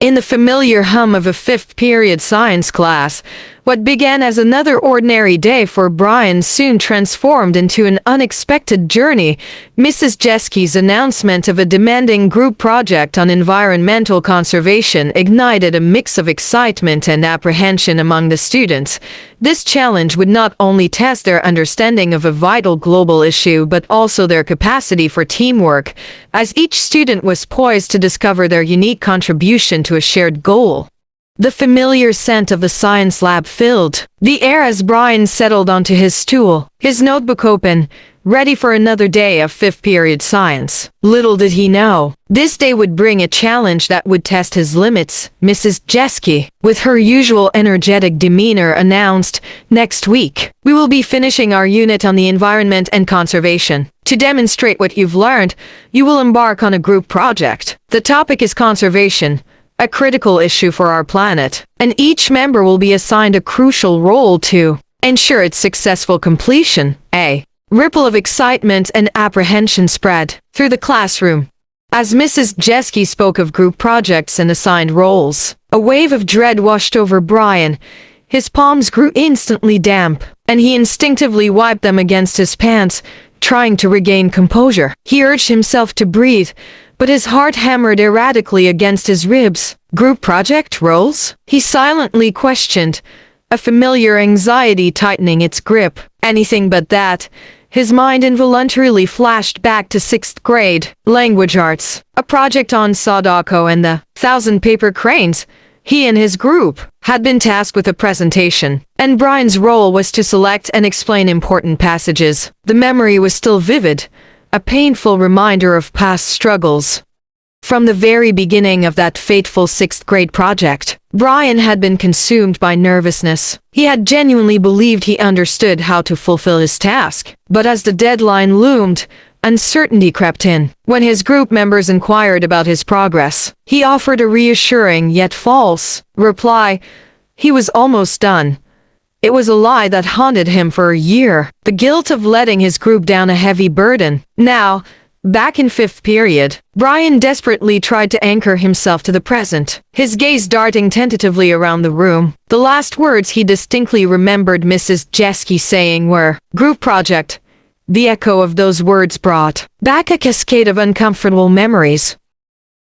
In the familiar hum of a fifth-period science class, what began as another ordinary day for Brian soon transformed into an unexpected journey. Mrs. Jeski's announcement of a demanding group project on environmental conservation ignited a mix of excitement and apprehension among the students. This challenge would not only test their understanding of a vital global issue but also their capacity for teamwork, as each student was poised to discover their unique contribution to a shared goal. The familiar scent of the science lab filled the air as Brian settled onto his stool, his notebook open, ready for another day of fifth-period science. Little did he know, this day would bring a challenge that would test his limits. Mrs. Jeski, with her usual energetic demeanor, announced, "Next week, we will be finishing our unit on the environment and conservation. To demonstrate what you've learned, you will embark on a group project. The topic is conservation, a critical issue for our planet, and each member will be assigned a crucial role to ensure its successful completion." A ripple of excitement and apprehension spread through the classroom. As Mrs. Jeski spoke of group projects and assigned roles, a wave of dread washed over Brian. His palms grew instantly damp, and he instinctively wiped them against his pants, trying to regain composure. He urged himself to breathe, but his heart hammered erratically against his ribs. "Group project roles?" he silently questioned, a familiar anxiety tightening its grip. Anything but that. His mind involuntarily flashed back to 6th grade language arts, a project on Sadako and the 1,000 paper cranes. He and his group had been tasked with a presentation, and Brian's role was to select and explain important passages. The memory was still vivid, a painful reminder of past struggles. From the very beginning of that fateful 6th grade project, Brian had been consumed by nervousness. He had genuinely believed he understood how to fulfill his task, but as the deadline loomed, uncertainty crept in. When his group members inquired about his progress, he offered a reassuring yet false reply. He was almost done. It was a lie that haunted him for a year, the guilt of letting his group down a heavy burden. Now, back in 5th period, Brian desperately tried to anchor himself to the present, his gaze darting tentatively around the room. The last words he distinctly remembered Mrs. Jeski saying were, "Group project." The echo of those words brought back a cascade of uncomfortable memories.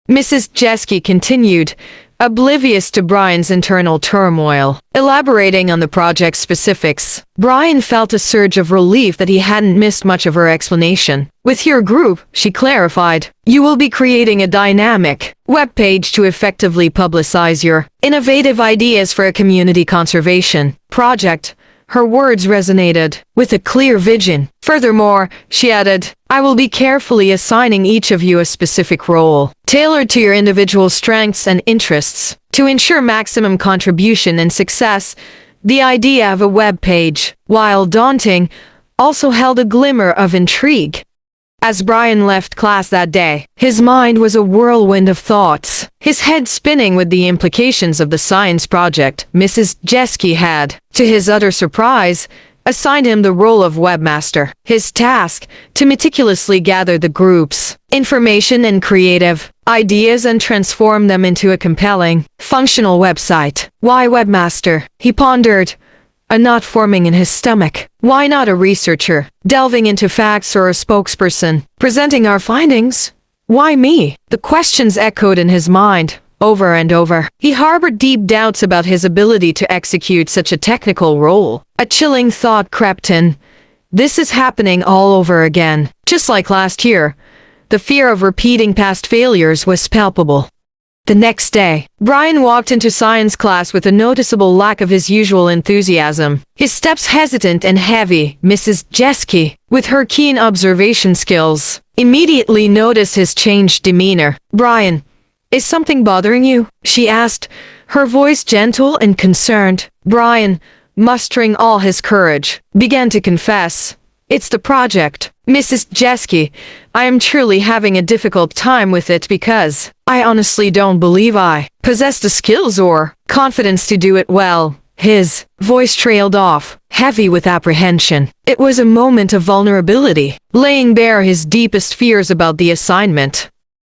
Mrs. Jeski continued, oblivious to Brian's internal turmoil. Elaborating on the project specifics, Brian felt a surge of relief that he hadn't missed much of her explanation. "With your group," she clarified, "you will be creating a dynamic web page to effectively publicize your innovative ideas for a community conservation project." Her words resonated with a clear vision. "Furthermore," she added, "I will be carefully assigning each of you a specific role, tailored to your individual strengths and interests, to ensure maximum contribution and success." The idea of a web page, while daunting, also held a glimmer of intrigue. As Brian left class that day, his mind was a whirlwind of thoughts, his head spinning with the implications of the science project. Mrs. Jeski had, to his utter surprise, assigned him the role of webmaster. His task, to meticulously gather the group's information and creative ideas and transform them into a compelling, functional website. Why webmaster? He pondered, a knot forming in his stomach. Why not a researcher, delving into facts, or a spokesperson, presenting our findings? Why me? The questions echoed in his mind, over and over. He harbored deep doubts about his ability to execute such a technical role. A chilling thought crept in. This is happening all over again. Just like last year, the fear of repeating past failures was palpable. The next day, Brian walked into science class with a noticeable lack of his usual enthusiasm, his steps hesitant and heavy. Mrs. Jeski, with her keen observation skills, immediately noticed his changed demeanor. "Brian, is something bothering you?" she asked, her voice gentle and concerned. Brian, mustering all his courage, began to confess, "It's the project, Mrs. Jeski. I am truly having a difficult time with it because I honestly don't believe I possess the skills or confidence to do it well." His voice trailed off, heavy with apprehension. It was a moment of vulnerability, laying bare his deepest fears about the assignment.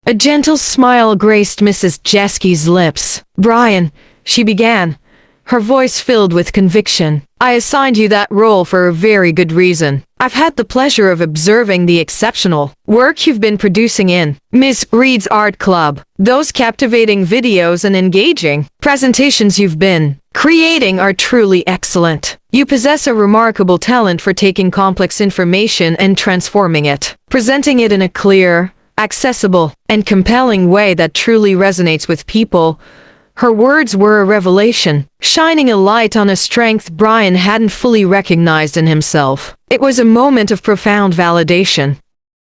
A gentle smile graced Mrs. Jeske's lips. "Brian," she began, her voice filled with conviction, "I assigned you that role for a very good reason. I've had the pleasure of observing the exceptional work you've been producing in Miss Reed's Art Club. Those captivating videos and engaging presentations you've been creating are truly excellent. You possess a remarkable talent for taking complex information and transforming it, presenting it in a clear, accessible, and compelling way that truly resonates with people." Her words were a revelation, shining a light on a strength Brian hadn't fully recognized in himself. It was a moment of profound validation.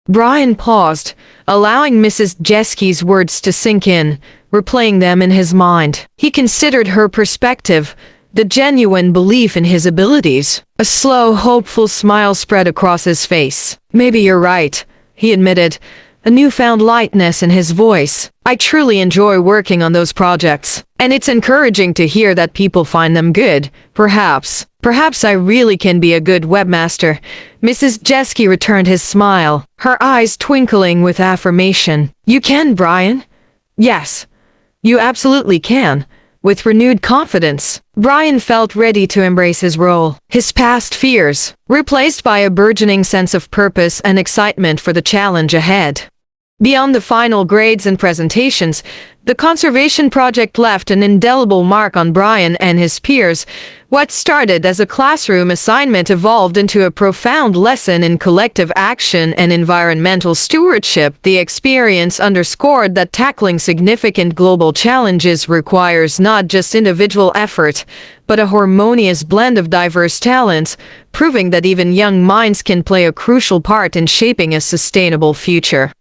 Brian paused, allowing Mrs. Jeske's words to sink in, replaying them in his mind. He considered her perspective, the genuine belief in his abilities. A slow, hopeful smile spread across his face. "Maybe you're right," he admitted, a newfound lightness in his voice. "I truly enjoy working on those projects, and it's encouraging to hear that people find them good. Perhaps I really can be a good webmaster." Mrs. Jeske returned his smile, her eyes twinkling with affirmation. "You can, Brian." "Yes, you absolutely can." With renewed confidence, Brian felt ready to embrace his role. His past fears, replaced by a burgeoning sense of purpose and excitement for the challenge ahead. Beyond the final grades and presentations, the conservation project left an indelible mark on Brian and his peers. What started as a classroom assignment evolved into a profound lesson in collective action and environmental stewardship. The experience underscored that tackling significant global challenges requires not just individual effort, but a harmonious blend of diverse talents, proving that even young minds can play a crucial part in shaping a sustainable future.